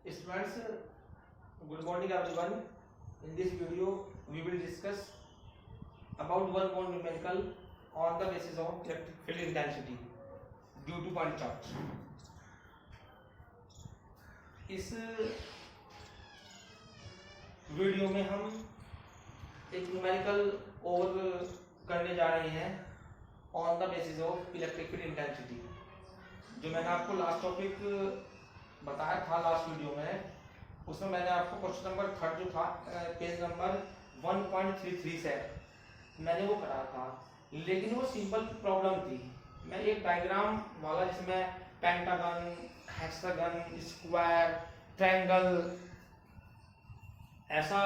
Students, good morning everyone. In this video, we will discuss about one more numerical on the basis of electric field intensity due to point charge. इस video में हम एक numerical और करने जा रहे हैं on the basis of electric field intensity. जो मैंने आपको लास्ट टॉपिक बताया था लास्ट वीडियो में, उसमें मैंने आपको क्वेश्चन नंबर 3 जो था पेज नंबर 1.33 से मैंने वो कराया था, लेकिन वो सिंपल प्रॉब्लम थी। मैं एक डायग्राम वाला जिसमें पेंटागन, हेक्सागन, स्क्वायर, ट्रायंगल ऐसा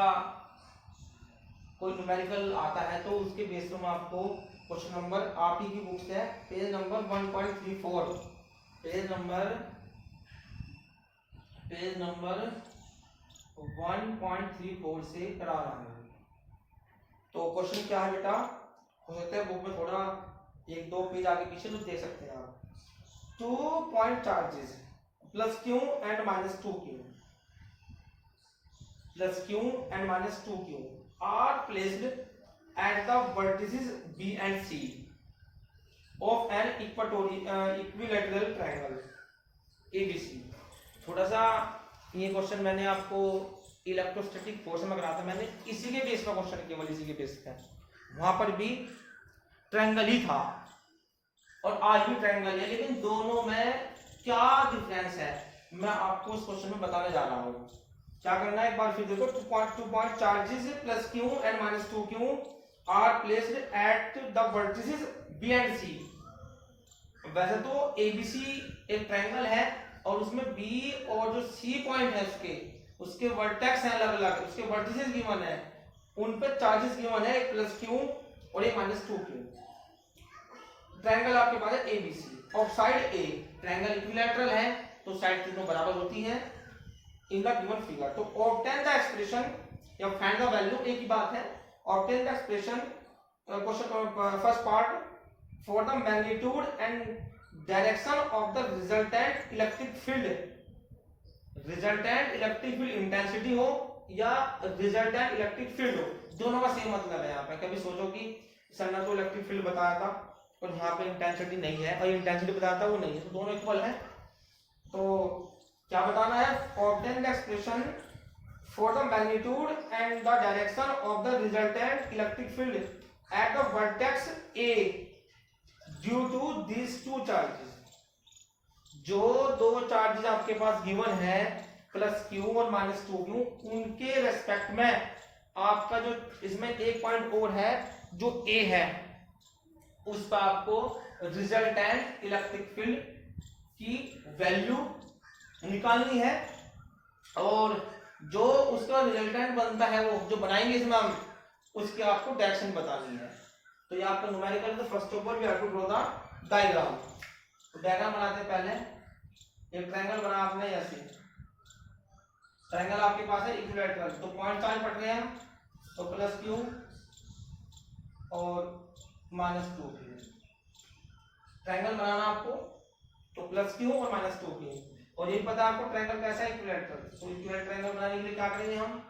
कोई न्यूमेरिकल आता है तो उसके बेस पे मैं आपको क्वेश्चन नंबर आप ही की बुक से पेज नंबर 1.34 पेज नंबर 1.34 से करा रहा हूँ। तो क्वेश्चन क्या है बेटा, हो सकता है बुक में थोड़ा 1-2 पेज आगे पीछे तो देख सकते हैं आप। 2 point charges plus q and minus 2q plus q and minus 2q are placed at the vertices B and C of an equilateral triangle ABC। थोड़ा सा ये क्वेश्चन मैंने आपको इलेक्ट्रोस्टैटिक फोर्स में कराया था, मैंने इसी के बेस पर क्वेश्चन केवल इसी के बेस पे, वहां पर भी ट्रायंगल ही था और आज भी ट्रायंगल है, लेकिन दोनों में क्या डिफरेंस है मैं आपको इस क्वेश्चन में बताने जा रहा हूँ। क्या करना है एक बार फिर देखो। 2 point charges plus q and minus 2q are placed at the vertices B and C. वैसे तो एबीसी एक ट्रायंगल है और उसमें बी और जो सी पॉइंट है उसके वर्टेक्स हैं अलग अलग, उसके वर्टिसेस गिवन है, उन पे चार्जेस गिवन है, एक प्लस क्यू और एक माइनस 2q। ट्रायंगल आपके पास है एबीसी और साइड ए ट्रायंगल इक्विलैटरल है तो साइड तीनों बराबर होती हैं इन द गिवन फिगर। तो ऑब्टेन द एक्सप्रेशन या फाइंड द वैल्यू एक ही बात है। Obtain the expression question first part for the magnitude and direction of the resultant electric field. Resultant electric field intensity हो या रिजल्टेंट इलेक्ट्रिक फील्ड हो, दोनों का सेम मतलब है। यहाँ पे कभी सोचो कि सर ने तो इलेक्ट्रिक फील्ड बताया था और यहाँ पे इंटेंसिटी नहीं है और इंटेंसिटी बताया था वो नहीं है, तो दोनों इक्वल है। तो क्या बताना है, obtain the expression for the magnitude and the direction of the resultant electric field at the vertex A due to this two charges. जो दो चार्जेस आपके पास गिवन है प्लस क्यू और माइनस 2q, उनके रेस्पेक्ट में आपका जो इसमें एक पॉइंट और है जो ए है, उस पर आपको रिजल्टेंट इलेक्ट्रिक फील्ड की वैल्यू निकालनी है और जो उसका रिजल्टेंट बनता है वो जो बनाएंगे इसमें हम, उसकी आपको डायरेक्शन बतानी है। तो ये आपका न्यूमेरिकल तो first of all we have to draw the diagram. तो डायग्राम बनाते हैं पहले। एक ट्रायंगल बना आपने ऐसे, ट्रायंगल आपके पास है इक्विलैटरल, तो पॉइंट चार्ज पड़ रहे हैं तो प्लस क्यू और माइनस 2q। ट्रायंगल बनाना आपको तो प्लस क्यू और माइनस 2q, और ये पता आपको ट्रायंगल कैसा है इक्विलैटरल। तो इक्विलैटरल ट्रायंगल बनाने के लिए क्या करेंगे हम,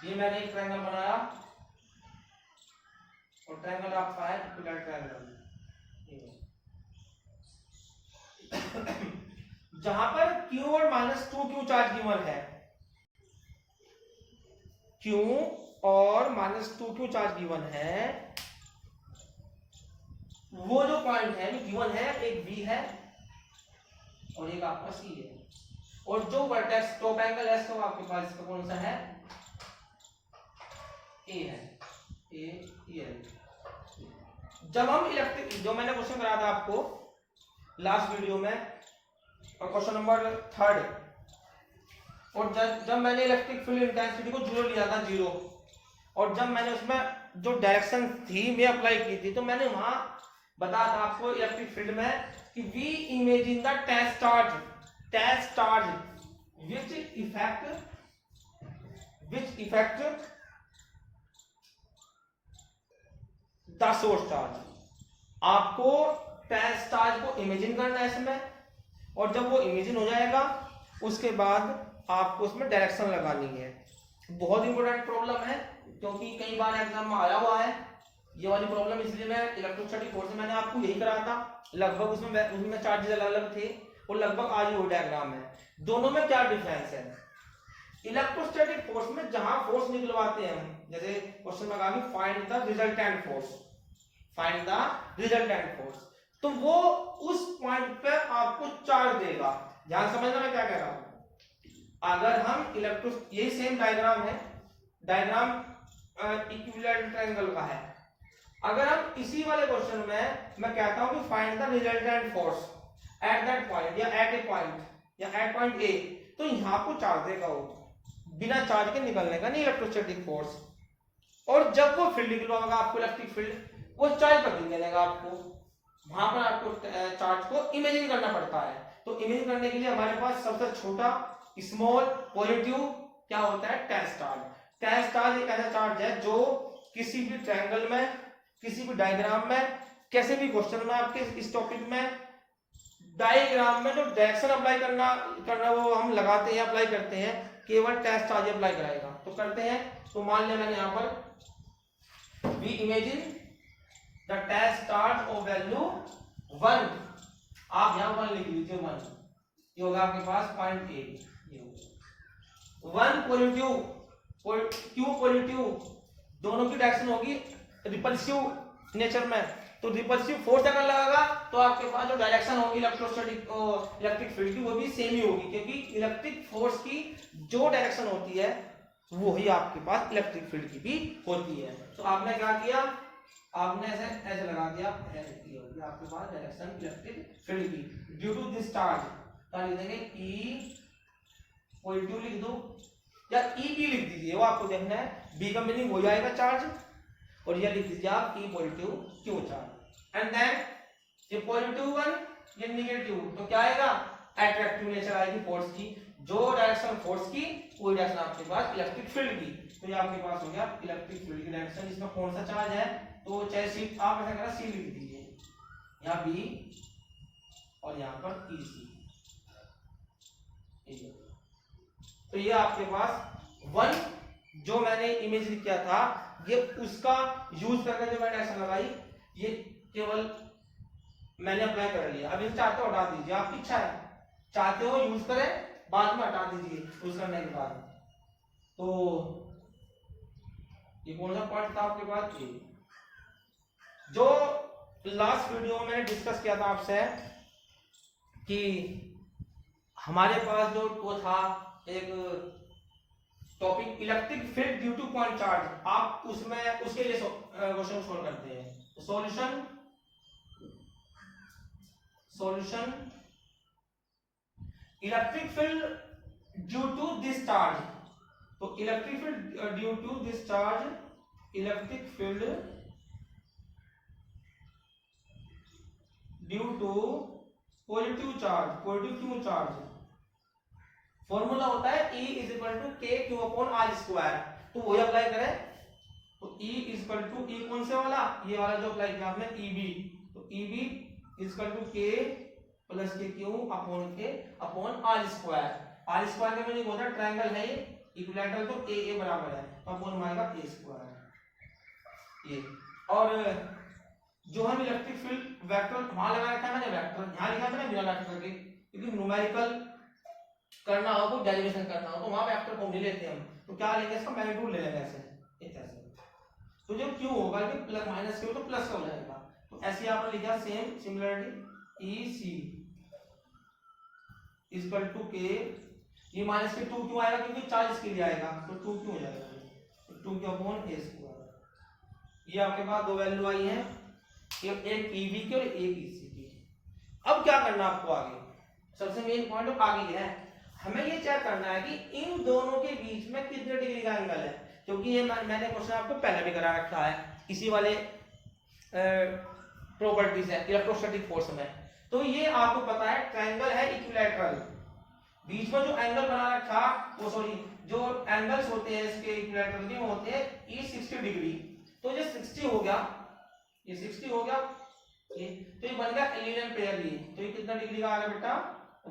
ये मैंने एक ट्रायंगल बनाया और ट्रायंगल आपका है इक्विलैटरल ट्रायंगल। जहां पर Q और माइनस 2q चार्ज गिवन है, Q और माइनस 2q चार्ज गिवन है, वो जो पॉइंट है गिवन है, एक B है और एक आपका C है, और जो वर्टेक्स टॉप एंगल है तो आपके पास इसका कौन सा है, A है, A। जब हम इलेक्ट्रिक, जो मैंने क्वेश्चन कराया था आपको लास्ट वीडियो में, क्वेश्चन नंबर 3, और जब मैंने इलेक्ट्रिक फील्ड इंटेंसिटी को 0 लिया था, 0, और जब मैंने उसमें जो डायरेक्शन थी मैं अप्लाई की थी, तो मैंने वहां बताया था आपको इलेक्ट्रिक फील्ड में कि we imagine the test charge which effect the source charge. आपको टेस्ट चार्ज को इमेजिन करना है इसमें, और जब वो इमेजिन हो जाएगा उसके बाद आपको उसमें डायरेक्शन लगानी है। बहुत इंपॉर्टेंट प्रॉब्लम है, क्योंकि कई बार एग्जाम में आया हुआ है ये वाली प्रॉब्लम, इसलिए मैं इलेक्ट्रोस्टैटिक फोर्स में मैंने आपको यही कराया था। लगभग उसमें चार्जेस अलग अलग थे और लगभग आज वो डायग्राम है। दोनों में क्या डिफरेंस है? इलेक्ट्रोस्टैटिक फोर्स में जहां फोर्स निकलवाते हैं हम, जैसे क्वेश्चन में कहा कि find the resultant force, find the resultant force, तो वो उस पॉइंट पे आपको चार्ज देगा। ध्यान समझना मैं क्या कह रहा हूं। अगर हम ये सेम डायग्राम है, डायग्राम इक्विवेलेंट ट्रायंगल का है। अगर हम इसी वाले क्वेश्चन में मैं कहता हूं कि find the resultant force at that point या एट ए पॉइंट या एट पॉइंट ए, तो यहां को चार्ज देगा वो, बिना चार्ज के निकलने का नहीं इलेक्ट्रोस्टैटिक फोर्स। और जब वो फील्ड निकलवाएगा आपको इलेक्ट्रिक फील्ड, वो चार्ज पर निकलेगा आपको, वहां पर आपको चार्ज को इमेजिन करना पड़ता है। तो इमेजिन करने के लिए हमारे पास सबसे छोटा स्मॉल पॉजिटिव क्या होता है? Test charge. टेस्ट चार्ज एक ऐसा चार्ज है जो किसी भी ट्रायंगल में, किसी भी डायग्राम में, कैसे भी क्वेश्चन में आपके इस टॉपिक में डायग्राम में जो डायरेक्शन अप्लाई करना वो हम लगाते हैं, अप्लाई करते हैं, केवल टेस्ट चार्ज अप्लाई कराएगा। तो करते हैं, तो मान लिया मैंने यहां पर we imagine the test charge of value 1, आप यहां 1 लिख लीजिए, 1 ये होगा आपके पास point A, 1 positive q positive, दोनों की डायरेक्शन होगी रिपल्सिव नेचर में, तो रिपल्सिव फोर्स अगर लगेगा तो आपके पास जो डायरेक्शन होगी इलेक्ट्रिक फील्ड की वो भी सेम ही होगी, क्योंकि इलेक्ट्रिक फोर्स की जो डायरेक्शन होती है वो ही आपके पास इलेक्ट्रिक फील्ड की भी होती है। तो आपने क्या किया, आपने ऐसे लगा दिया, आपके पास डायरेक्शन इलेक्ट्रिक फील्ड की ड्यू टू दिस चार्ज, क्या लिख देंगे? ई पॉजिटिव लिख दो या ई बी लिख दीजिए, वो आपको देखना है, बी का मीनिंग हो जाएगा चार्ज, और ये लिख दीजिए आप E positive q charge. And then ये पॉजिटिव 1 ये नेगेटिव, तो क्या आएगा? अट्रैक्टिव नेचर आएगी फोर्स की, जो डायरेक्शन फोर्स की कोई डायरेक्शन आपके पास इलेक्ट्रिक फील्ड की, तो ये आपके पास हो गया इलेक्ट्रिक फील्ड की डायरेक्शन। इसमें कौन सा चार्ज है? तो चाहे सी, आप ऐसा करें सी लिख दीजिए, यहाँ बी और यहाँ पर ई सी। तो ये आपके पास 1 जो मैंने इमेज किया था, ये उसका यूज करके जो मैंने डायरेक्शन लगाई, ये केवल मैंने अप्लाई कर लिया। अब इसे चाहते हो हटा दीजिए, आपकी इच्छा है, चाहते हो यूज करें, बाद में हटा दीजिए यूज करने के बाद। तो ये कौन सा पॉइंट था आपके पास? ये जो लास्ट वीडियो में मैंने डिस्कस किया था आपसे कि हमारे पास जो वो था एक topic electric field due to point charge, आप उसमें उसके लिए क्वेश्चन सोल्व करते हैं। Solution electric field due to this charge, तो electric field due to this charge, electric field due to positive charge, positive q charge, formula होता है E is equal to k Q upon are square, तो वही apply करें। तो E is equal to, E कौन से वाला? ये वाला जो अप्लाई किया आपने EB, तो EB is equal to K plus K Q upon are square. R square का मीनिंग होता है ट्रायंगल है ये इक्विलैटरल, तो ए बराबर है, तो अपॉन में आएगा ए स्क्वायर। ये और जो हम इलेक्ट्रिक फील्ड वेक्टर वहां लगा रखा है मैंने, वेक्टर यहां लिखा मैंने बिना वेक्टर करके, क्योंकि न्यूमेरिकल करना हो, कोई डेरिवेशन करना हो, तो वहां वेक्टर को नहीं लेते हम, तो क्या लेंगे? इसका मैग्नीट्यूड ले लेंगे ऐसे। तो जो क्यू होगा कि प्लस माइनस क्यू, तो प्लस का हो जाएगा, तो ऐसे आपने लिखा same similarity E C is equal to K, ये माइनस के 2 क्यों आएगा? क्योंकि चार्ज इसके लिए आएगा, तो 2 क्यों हो जाएगा? तो 2 क्यू अपॉन ए स्क्वायर। ये आपके पास दो वैल्यू आई है, एक ईवी की और एक ईसी की। अब क्या करना आपको आगे, सबसे मेन पॉइंट आगे है, हमें ये चेक करना है कि इन दोनों के बीच में कितने डिग्री का एंगल है, क्योंकि ये मैंने क्वेश्चन आपको पहले भी करा रखा है इसी वाले प्रॉपर्टीज है इलेक्ट्रोस्टैटिक फोर्स में। तो ये आपको पता है ट्रायंगल है इक्विलैटरल, बीच में जो एंगल बना रखा वो जो एंगल्स होते हैं इसके इक्विलैटरल के होते हैं E 60 डिग्री, तो ये 60 हो गया ये 60 हो गया ये, तो ये बन गया एलियन पेयर ये। तो ये कितना डिग्री का आ गया बेटा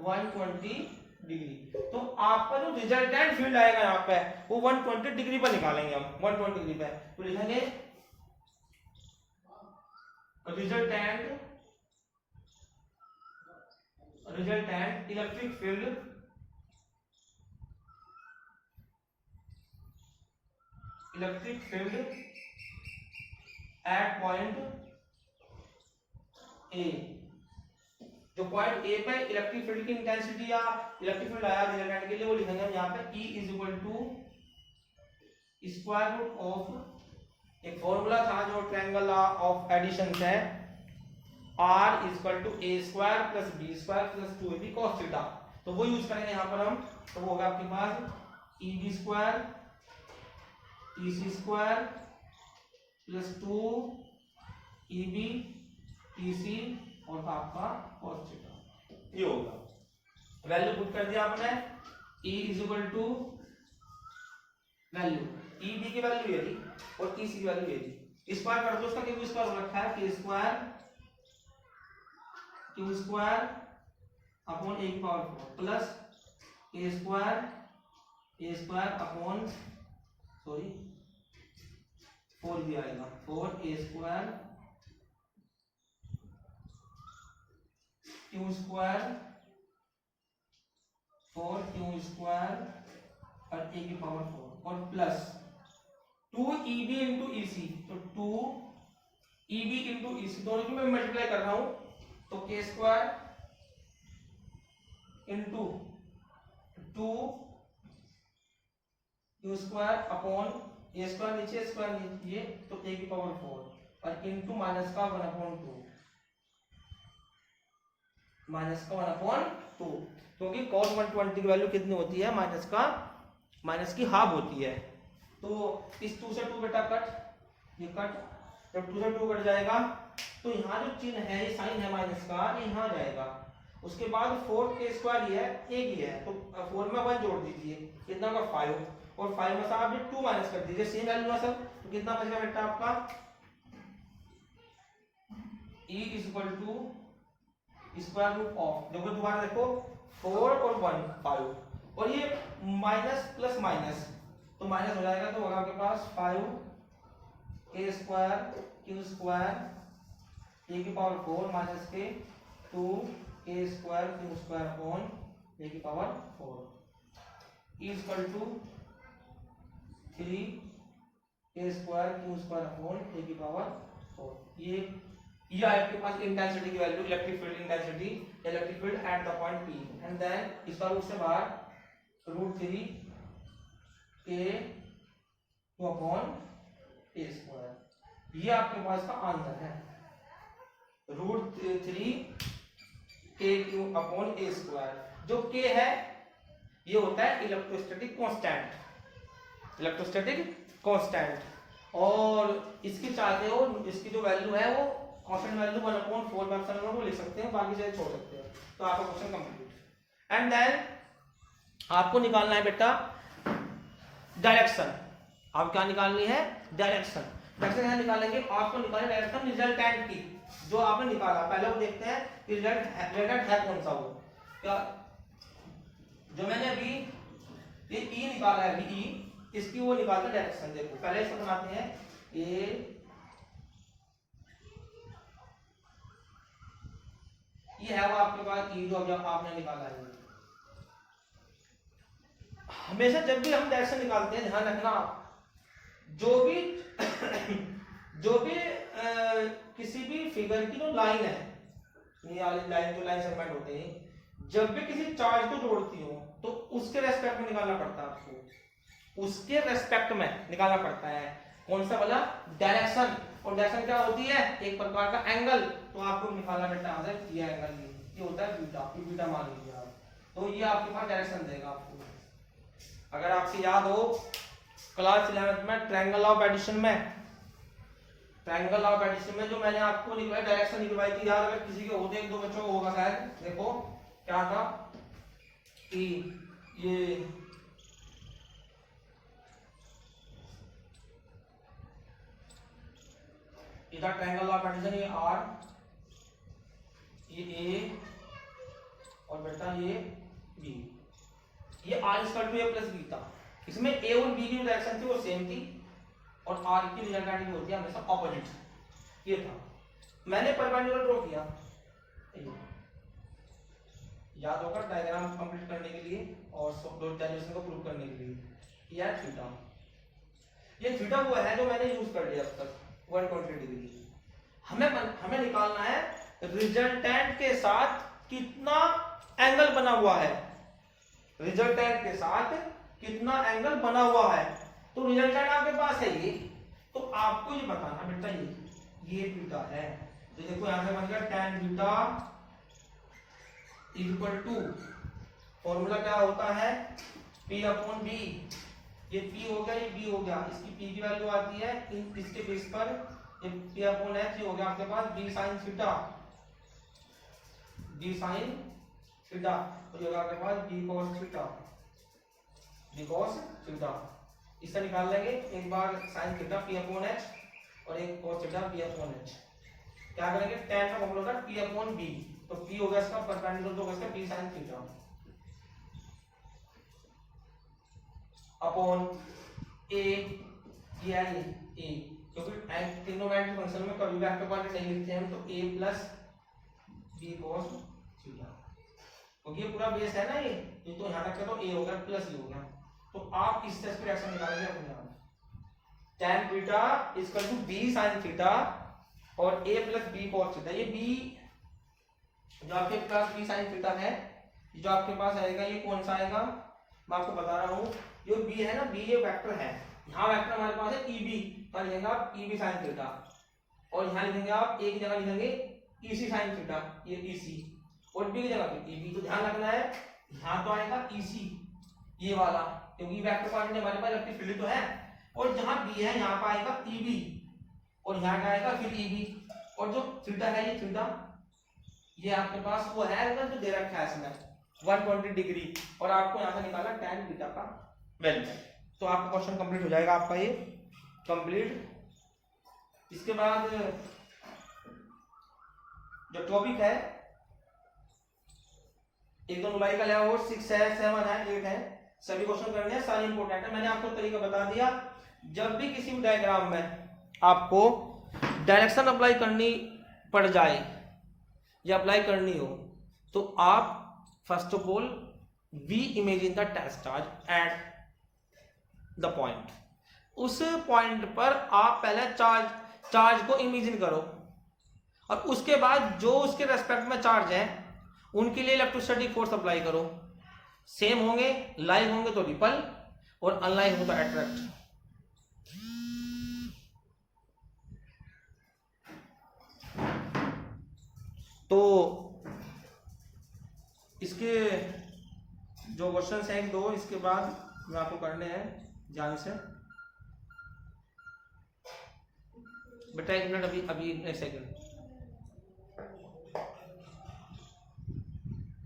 120 डिग्री। तो आपका जो रिजल्टेंट फील्ड आएगा यहाँ पे वो 120 डिग्री पर निकालेंगे हम 120 डिग्री पे। तो लिखेंगे resultant electric field at point A. जो पॉइंट ए पे इलेक्ट्रिक फील्ड की इंटेंसिटी या इलेक्ट्रिक फील्ड आया रिजल्टेंट के लिए वो लिखेंगे हम यहाँ पे E is equal to square root of, एक फॉर्मूला था जो ट्रायंगल ऑफ एडिशन है, R is equal to A square plus B square plus 2ab cos theta. तो वो यूज करेंगे यहाँ पर हम। तो वो होगा आपके पास EB square EC square plus 2EB EC और आपका cos थीटा, ये होगा। वैल्यू पुट कर दिया आपने, E is equal to value EB की वैल्यू ये थी और EC की वैल्यू ये थी। स्क्वायर कर दो, उसका क्यों स्क्वायर हो रखा है K square upon A power 4 plus A square upon 4 भी आएगा 4A square Q square 4Q square और A की पावर 4 और प्लस 2EB इंटू EC। तो 2EB इंटू EC दोनों की मैं मल्टीप्लाई कर रहा हूं, तो K square into 2Q square upon A square नीचे स्क्वायर नीचे, तो A की पावर 4 और इंटू माइनस का 1/2 क्योंकि cos 120 की वैल्यू कितनी होती है माइनस की हाफ होती है। तो इस 2 से 2 बेटा कट, ये कट, जब 2 से 2 कट जाएगा तो यहाँ जो चिन्ह है ये साइन है माइनस का, ये यहाँ जाएगा। उसके बाद 4K स्क्वायर ये है एक ही है, तो 4 में 1 जोड़ दीजिए, कितना होगा 5 और 5 में से आप 2 माइनस कर दीजिए, सेम वैल्यू है सब। तो कितना बचेगा बेटा आपका E is equal to square root of, देखो दोबारा देखो 4 और 1 5 और ये माइनस प्लस माइनस, तो माइनस हो जाएगा, तो होगा आपके पास 5A square Q square A की पावर 4 माइनस के 2A square Q square upon A की power 4 is equal to 3A square Q square upon A की पावर 4। ये आपके पास इंटेंसिटी की value, electric field intensity, electric field at the point P, and then इसका root से बाहर √3K upon A square. ये आपके पास का आंसर है, √3K अपॉन A स्क्वायर। जो K है ये होता है इलेक्ट्रोस्टैटिक कांस्टेंट, और इसकी चाहते हो इसकी जो वैल्यू है वो कांस्टेंट वैल्यू 1/4 वो लिख सकते हैं, बाकी से छोड़ सकते हैं। तो आपका क्वेश्चन कंप्लीट। एंड देन आपको निकालना है बेटा डायरेक्शन। आप क्या निकालनी है डायरेक्शन यहाँ निकालेंगे। आपको निकालना डायरेक्शन रिजल्टेंट की, जो आपने निकाला पहले वो देखते हैं रिजल्टेंट है कौन सा वो। क्या जो मैंने अभी ये E निकाला है, अभी E इसकी वो निकालते हैं डायरेक्शन। देखो पहले इसको बनाते हैं, ये है वो आपके पास E जो अभी आपने निकाला है। हमेशा जब भी हम डायरेक्शन निकालते हैं ध्यान रखना, जो भी किसी भी फिगर की जो लाइन है, ये वाली लाइन जो लाइन सेगमेंट होते हैं, जब भी किसी चार्ज को जोड़ती हो तो उसके रेस्पेक्ट में निकालना पड़ता है आपको, उसके रेस्पेक्ट में निकालना पड़ता है। कौन सा वाला डायरेक्शन। और डायरेक्शन क्या होती है एक प्रकार का एंगल, तो आपको निकालना बेटा आ जाए ये एंगल, ये होता है बीटा, बीटा मान लीजिए आप। तो ये आपके पास डायरेक्शन देगा आपको। अगर आपसे याद हो क्लास 11 में ट्रायंगल ऑफ एडिशन में जो मैंने आपको निकलवाई डायरेक्शन निकलवाई थी, याद अगर किसी के होते एक दो बच्चों को होगा शायद। देखो क्या था कि ये इधर ट्रायंगल ऑफ एडिशन, ये आर, ये ए और बेटा ये बी, ये R equal to A plus B था। इसमें ए और बी की जो डायरेक्शन थी वो सेम थी और आर की रिजल्ट होती है हमेशा ऑपोजिट। ये था, मैंने परपेंडिकुलर ड्रॉ किया, याद होगा डायग्राम कंप्लीट करने के लिए और डायरेक्शन को प्रूव करने के लिए। यह थीटा, ये थीटा वो है जो मैंने यूज कर लिया अब तक 120 डिग्री। हमें निकालना है रिजल्टेंट के साथ कितना एंगल बना हुआ है, रिजल्टेंट के साथ कितना एंगल बना हुआ है। तो रिजल्टेंट आपके पास है ये, तो आपको ये बताना बेटा ये थीटा है। तो देखो यहां से बन गया tan theta equal to, formula क्या होता है P अपॉन B, ये P हो गया, ये B हो गया, इसकी P की वैल्यू आती है इसके बेस पर P अपॉन H हो गया आपके पास B sin theta, B sin theta, तो ये होगा आपके पास B cos theta, B cos theta. इससे निकाल लेंगे एक बार sin theta P upon H और एक cos theta P upon H। क्या करेंगे, tan का फॉर्मूला होता है P अपॉन B, तो P हो गया इसका परपेंडिकुलर तो होगा इसका P sin theta upon A, ये है A, क्योंकि ट्रिग्नोमेट्रिक फंक्शन में कभी वेक्टर क्वांटिटी नहीं लिखते हैं तो A plus B cos theta, क्योंकि ये पूरा बेस है ना ये तो यहाँ तक तो A हो गया प्लस ये हो गया। तो आप इस तरह से रिएक्शन निकालेंगे अपने आप, tan theta equal to B sin theta और A plus B cos theta. ये B जो आपके पास B sin थीटा है, जो आपके पास आएगा ये कौन सा आएगा, मैं आपको बता रहा हूँ। जो B है ना, B ये वेक्टर है, यहाँ वेक्टर हमारे पास है EB, तो लिखेंगे आप EB sin थीटा और यहाँ लिखेंगे आप एक जगह लिखेंगे EC sin थीटा, ये EC, और B की जगह पे EB। तो ध्यान रखना है यहाँ तो आएगा EC ये वाला, क्योंकि वेक्टर क्वांटिटी हमारे पास इलेक्ट्रिक फील्ड तो है, और जहाँ B है यहाँ पर आएगा EB और यहाँ का आएगा फिर EB, और जो थीटा है ये थीटा ये आपके पास वो है जो दे रखा है इसमें 120 डिग्री, और आपको यहाँ से निकाला tan थीटा का वैल्यू। तो आपका क्वेश्चन कंप्लीट हो जाएगा आपका ये कंप्लीट। इसके बाद जो टॉपिक है 1 2 न्यूमेरिकल है और 6 है 7 है 8 है, सभी क्वेश्चन करने हैं, सारे इंपॉर्टेंट है। मैंने आपको तरीका बता दिया, जब भी किसी भी डायग्राम में आपको डायरेक्शन अप्लाई करनी पड़ जाए या अप्लाई करनी हो तो आप first of all we imagine the test charge at the point, उस पॉइंट पर आप पहले चार्ज को इमेजिन करो और उसके बाद जो उसके रेस्पेक्ट में चार्ज है उनके लिए इलेक्ट्रोस्टैटिक फोर्स अप्लाई करो। सेम होंगे, लाइव होंगे तो रिपल और अनलाइव होगा अट्रैक्ट। तो इसके जो क्वेश्चंस हैं 2 इसके बाद मैं आपको करने हैं ध्यान से। बेटा 1 मिनट, अभी एक सेकंड।